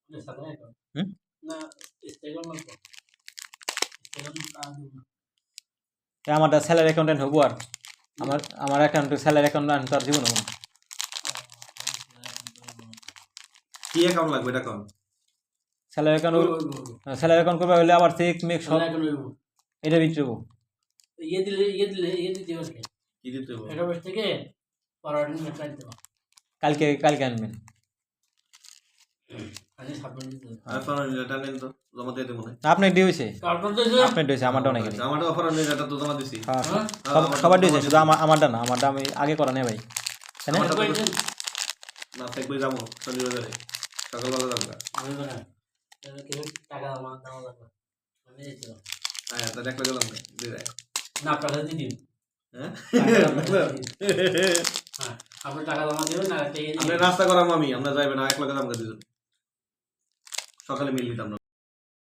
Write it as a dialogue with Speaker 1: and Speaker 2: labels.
Speaker 1: হুম আমারটা salary accountant হবো আর আমার অ্যাকাউন্টে স্যালারি অ্যাকাউন্ট তো আর জীবন হবো না
Speaker 2: কি অ্যাকাউন্ট লাগবে এটা কোন
Speaker 1: স্যালারি অ্যাকাউন্ট করবে হলে আবার চেক মেক সব এটা বিক্রি হবো
Speaker 2: কি দিতে হবে
Speaker 1: কালকে আনবেন
Speaker 2: আর ফরন এটা নেন তো জমা দিয়ে দেব না
Speaker 1: আপনার ডি হয়েছে আমারটা অনেক
Speaker 2: আমারটা ফরন এটা তো জমা দিছি
Speaker 1: সবার ডি হয়েছে শুধু আমারটা না আমারটা আমি আগে করা নেই ভাই
Speaker 2: না থাকবে যাবো শনিবারে সকালবেলা যাবো হ্যাঁ তা দেখলে গেলাম দিয়ে দেয়
Speaker 3: না টাকা দিয়ে দিন
Speaker 2: হ্যাঁ
Speaker 3: আপনি টাকা জমা দেবেন না
Speaker 2: আমরা নাস্তা করাম আমি আমরা যাইবেন 1 লাখ দাম করে দিবেন সকালে মিল নিতাম